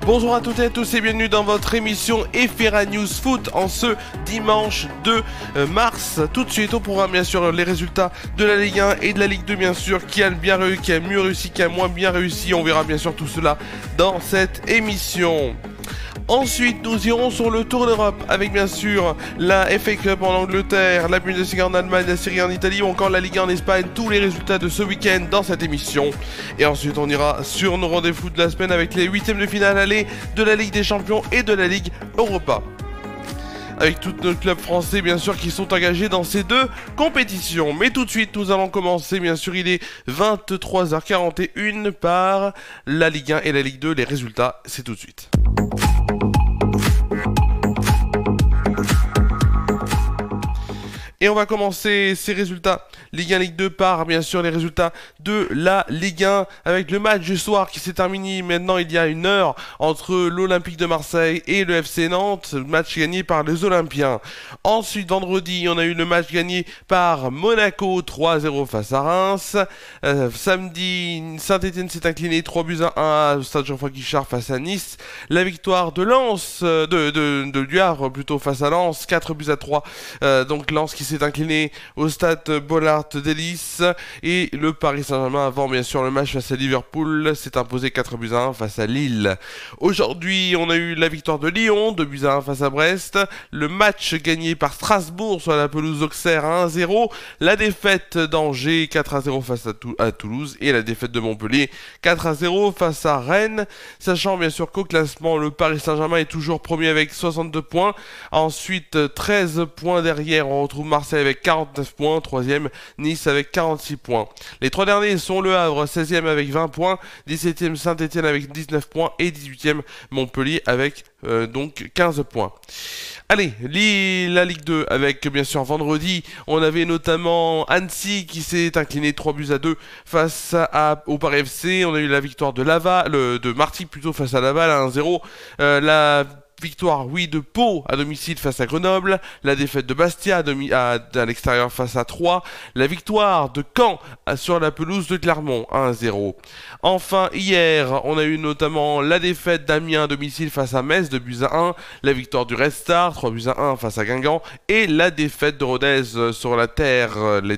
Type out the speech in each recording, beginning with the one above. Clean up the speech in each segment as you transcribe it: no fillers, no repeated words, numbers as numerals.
Bonjour à toutes et à tous et bienvenue dans votre émission Efera News Foot en ce dimanche 2 mars. Tout de suite au programme bien sûr les résultats de la Ligue 1 et de la Ligue 2 bien sûr, qui a bien réussi, qui a mieux réussi, qui a moins bien réussi. On verra bien sûr tout cela dans cette émission. Ensuite, nous irons sur le Tour d'Europe avec bien sûr la FA Cup en Angleterre, la Bundesliga en Allemagne, la Serie A en Italie ou encore la Ligue 1 en Espagne. Tous les résultats de ce week-end dans cette émission. Et ensuite, on ira sur nos rendez-vous de la semaine avec les huitièmes de finale aller de la Ligue des Champions et de la Ligue Europa. Avec tous nos clubs français bien sûr qui sont engagés dans ces deux compétitions. Mais tout de suite nous allons commencer bien sûr, il est 23h41 par la Ligue 1 et la Ligue 2. Les résultats c'est tout de suite. Et on va commencer ces résultats Ligue 1, Ligue 2 par bien sûr les résultats de la Ligue 1 avec le match du soir qui s'est terminé maintenant il y a une heure entre l'Olympique de Marseille et le FC Nantes, match gagné par les Olympiens. Ensuite vendredi on a eu le match gagné par Monaco 3-0 face à Reims. Samedi Saint-Etienne s'est incliné 3-1 au stade Geoffroy Guichard face à Nice. La victoire de Lens, du Havre plutôt face à Lens 4-3, donc Lens qui s'est incliné au stade Bollard d'Hélice. Et le Paris Saint-Germain avant bien sûr le match face à Liverpool s'est imposé 4-1 face à Lille. Aujourd'hui on a eu la victoire de Lyon 2-1 face à Brest. Le match gagné par Strasbourg sur la pelouse d'Auxerre 1-0. La défaite d'Angers 4-0 face à Toulouse. Et la défaite de Montpellier 4-0 face à Rennes. Sachant bien sûr qu'au classement le Paris Saint-Germain est toujours premier avec 62 points. Ensuite 13 points derrière on retrouve Marseille avec 49 points, 3ème Nice avec 46 points. Les trois derniers sont le Havre 16ème avec 20 points, 17ème Saint-Etienne avec 19 points et 18ème Montpellier avec donc 15 points. Allez, la Ligue 2 avec bien sûr vendredi, on avait notamment Annecy qui s'est incliné 3-2 face au Paris FC. On a eu la victoire de Marty plutôt face à Laval à 1-0. La victoire de Pau à domicile face à Grenoble, la défaite de Bastia à l'extérieur face à Troyes, la victoire de Caen sur la pelouse de Clermont 1-0. Enfin hier on a eu notamment la défaite d'Amiens à domicile face à Metz 2-1, la victoire du Red Star 3-1 face à Guingamp et la défaite de Rodez sur les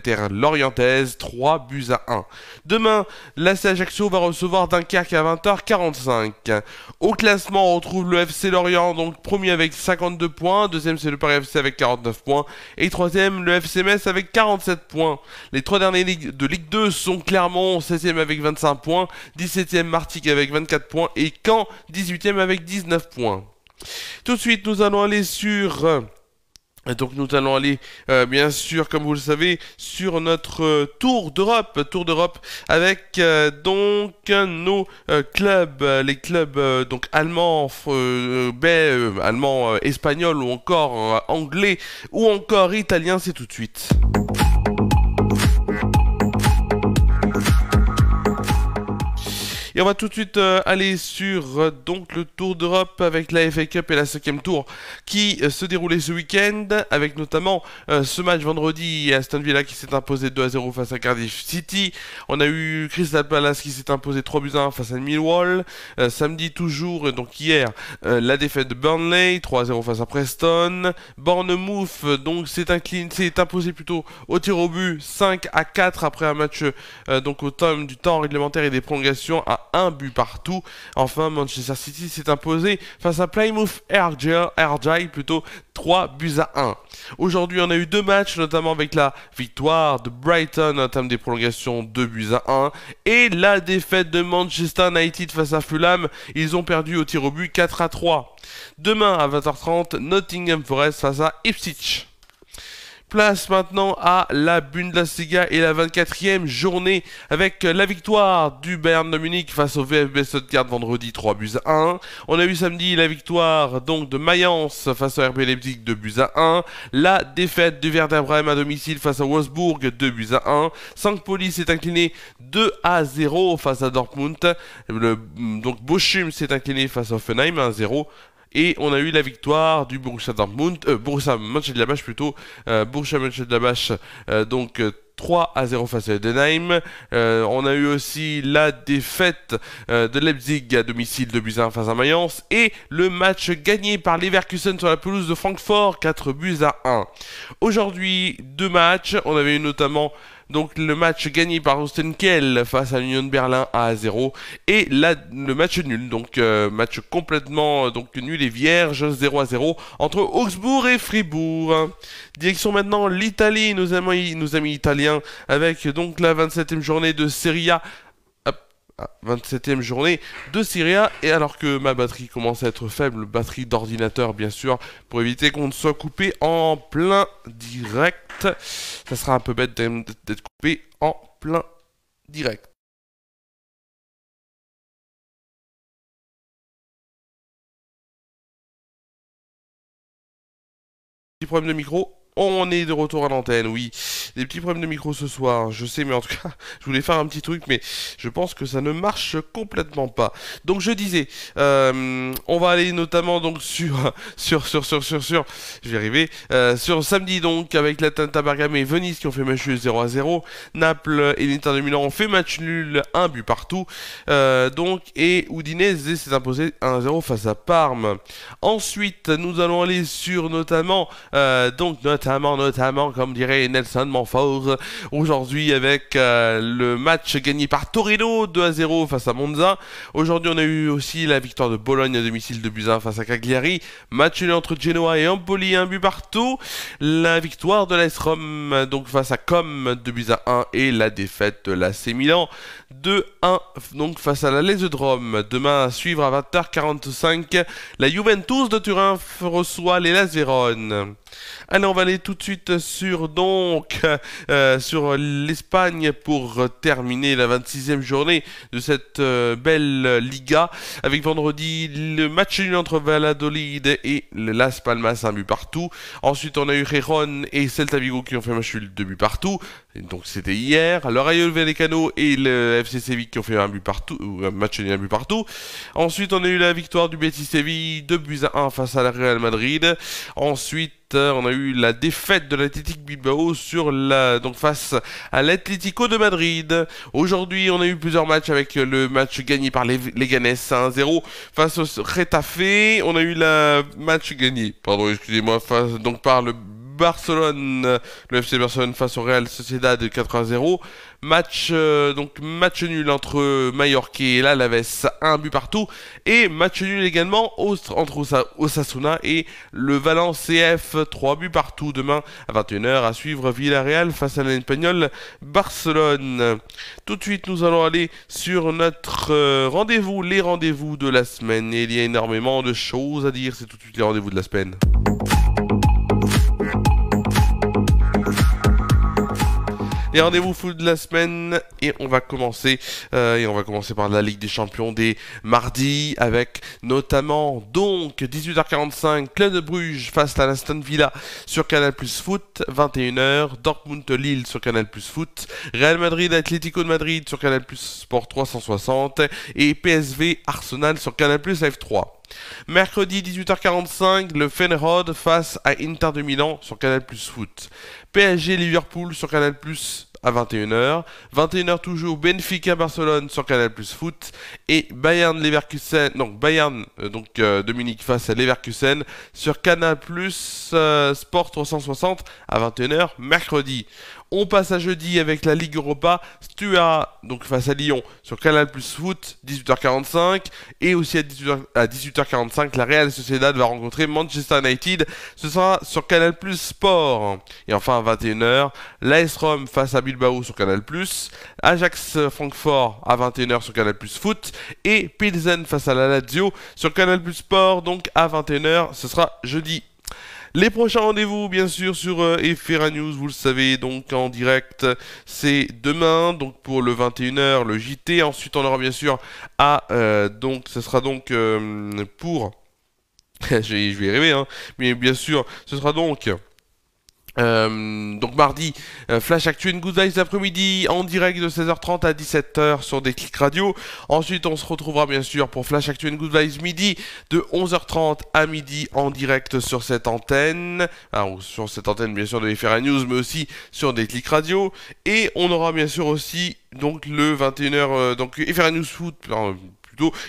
terres lorientaises 3-1. Demain l'AC Ajaccio va recevoir Dunkerque à 20h45. Au classement on retrouve le FC Lorient donc premier avec 52 points, deuxième c'est le Paris FC avec 49 points et troisième le FC Metz avec 47 points. Les trois derniers de Ligue 2 sont Clermont 16ème avec 25 points, 17ème Martigues avec 24 points et Caen 18ème avec 19 points. Tout de suite nous allons aller sur... Donc nous allons aller bien sûr comme vous le savez sur notre Tour d'Europe avec donc nos clubs, les clubs donc allemands, allemands, espagnols ou encore anglais ou encore italiens, c'est tout de suite. Et on va tout de suite aller sur donc le Tour d'Europe avec la FA Cup et la 5e tour qui se déroulait ce week-end avec notamment ce match vendredi Aston Villa qui s'est imposé 2-0 face à Cardiff City. On a eu Crystal Palace qui s'est imposé 3-1 face à Millwall. Samedi toujours, donc hier, la défaite de Burnley 3-0 face à Preston. Bournemouth donc s'est imposé plutôt au tir au but 5-4 après un match donc au terme du temps réglementaire et des prolongations à un but partout. Enfin Manchester City s'est imposé face à Plymouth Argyle plutôt 3-1. Aujourd'hui on a eu deux matchs notamment avec la victoire de Brighton en termes des prolongations 2-1 et la défaite de Manchester United face à Fulham. Ils ont perdu au tir au but 4-3. Demain à 20h30 Nottingham Forest face à Ipswich. Place maintenant à la Bundesliga et la 24e journée avec la victoire du Bayern de Munich face au VfB Stuttgart vendredi 3-1. On a eu samedi la victoire donc de Mayence face au RB Leipzig 2-1. La défaite du Werder Bremen à domicile face à Wolfsburg 2-1. Saint-Pauli s'est incliné 2-0 face à Dortmund. Donc Bochum s'est incliné face à Hoffenheim 1-0. Et on a eu la victoire du Borussia Mönchengladbach plutôt, Borussia Mönchengladbach donc 3-0 face à Heidenheim. On a eu aussi la défaite de Leipzig à domicile 2-1 face à Mayence. Et le match gagné par Leverkusen sur la pelouse de Francfort 4-1. Aujourd'hui, deux matchs. On avait eu notamment donc le match gagné par Ostenkiel face à l'Union de Berlin 1-0 et le match nul, donc match complètement donc nul et vierge 0-0 entre Augsbourg et Fribourg. Direction maintenant l'Italie, nos amis italiens, avec donc la 27e journée de Serie A. 27e journée de Serie A, et alors que ma batterie commence à être faible, batterie d'ordinateur bien sûr, pour éviter qu'on ne soit coupé en plein direct. Ça sera un peu bête d'être coupé en plein direct. Petit problème de micro. On est de retour à l'antenne, oui. Des petits problèmes de micro ce soir, je sais, mais en tout cas, je voulais faire un petit truc, mais je pense que ça ne marche complètement pas. Donc je disais, on va aller notamment donc je vais y arriver, sur samedi donc, avec l'Atalanta Bergame et Venise qui ont fait match nul 0-0. Naples et l'Inter de Milan ont fait match nul, un but partout. Donc, et Udinese s'est imposé 1-0 face à Parme. Ensuite, nous allons aller sur notamment, notamment, comme dirait Nelson Montfort, aujourd'hui avec le match gagné par Torino 2-0 face à Monza. Aujourd'hui, on a eu aussi la victoire de Bologne à domicile 2-1 face à Cagliari. Match nul entre Genoa et Empoli, un but partout. La victoire de l'AS Rome donc face à Com 2-1 et la défaite de l'AC Milan 2-1 donc face à la Lazio de Rome. Demain à suivre à 20h45, la Juventus de Turin reçoit les Hellas Vérone. Allez, on va aller tout de suite sur sur l'Espagne pour terminer la 26e journée de cette belle Liga, avec vendredi le match nul entre Valladolid et Las Palmas, un but partout. Ensuite, on a eu Gijón et Celta Vigo qui ont fait match nul, 2 buts partout. Donc c'était hier. Le Rayo Vallecano et le FC Séville qui ont fait un but partout, un match nul, un but partout. Ensuite, on a eu la victoire du Betis Séville 2-1 face à la Real Madrid. Ensuite, on a eu la défaite de l'Athletic Bilbao face à l'Atlético de Madrid. Aujourd'hui, on a eu plusieurs matchs avec le match gagné par les Leganés 1-0 face au Getafe. On a eu le match gagné, par le Barcelone, le FC Barcelone face au Real Sociedad 4-0. Match nul entre Mallorca et l'Alaves, un but partout. Et match nul également entre Osasuna et le Valence CF, 3 buts partout. Demain à 21h à suivre Villarreal face à l'Espagnol Barcelone. Tout de suite, nous allons aller sur notre rendez-vous, les rendez-vous de la semaine. Et il y a énormément de choses à dire, c'est tout de suite les rendez-vous de la semaine. Les rendez-vous foot de la semaine, et on va commencer par la Ligue des Champions des mardis, avec notamment donc 18h45 Club de Bruges face à l'Aston Villa sur Canal Plus Foot, 21h Dortmund Lille sur Canal Plus Foot, Real Madrid Atlético de Madrid sur Canal Plus Sport 360 et PSV Arsenal sur Canal Plus F3. Mercredi 18h45, le Feyenoord face à Inter de Milan sur Canal Plus Foot. PSG Liverpool sur Canal Plus à 21h. 21h toujours Benfica Barcelone sur Canal Plus Foot et Bayern Dominique face à Leverkusen sur Canal Plus Sport 360 à 21h mercredi. On passe à jeudi avec la Ligue Europa, Stua donc face à Lyon sur Canal Plus Foot 18h45 et aussi à 18h45 la Real Sociedad va rencontrer Manchester United, ce sera sur Canal Plus Sport. Et enfin à 21h, l'AS Rome face à Bilbao sur Canal Plus, Ajax Francfort à 21h sur Canal Plus Foot et Pilsen face à la Lazio sur Canal Plus Sport, donc à 21h, ce sera jeudi. Les prochains rendez-vous, bien sûr, sur Efera News, vous le savez, donc en direct, c'est demain, donc pour le 21h, le JT. Ensuite, on aura bien sûr ce sera donc pour... je vais y arriver, hein, mais bien sûr, ce sera donc Donc mardi, Flash Actu and Good Vibes après-midi en direct de 16h30 à 17h sur Déclic Radio. Ensuite on se retrouvera bien sûr pour Flash Actu and Good Vibes midi de 11h30 à midi en direct sur cette antenne. Alors, sur cette antenne bien sûr de FR News mais aussi sur Déclic Radio. Et on aura bien sûr aussi donc le 21h donc FR News Foot.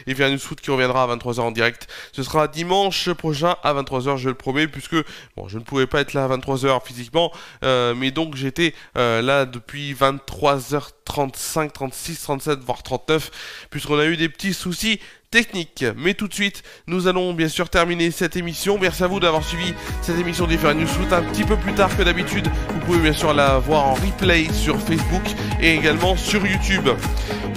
Et FR News Foot qui reviendra à 23h en direct. Ce sera dimanche prochain à 23h, je le promets, puisque bon, je ne pouvais pas être là à 23h physiquement, mais donc j'étais là depuis 23h35, 36, 37, voire 39, puisqu'on a eu des petits soucis technique. Mais tout de suite, nous allons bien sûr terminer cette émission. Merci à vous d'avoir suivi cette émission des FR News Foot un petit peu plus tard que d'habitude. Vous pouvez bien sûr la voir en replay sur Facebook et également sur YouTube.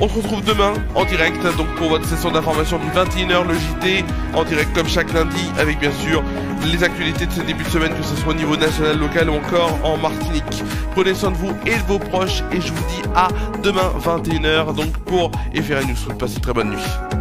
On se retrouve demain en direct donc pour votre session d'information du 21h, le JT, en direct comme chaque lundi, avec bien sûr les actualités de ce début de semaine, que ce soit au niveau national, local ou encore en Martinique. Prenez soin de vous et de vos proches et je vous dis à demain 21h donc pour FR News Foot. Passez une très bonne nuit.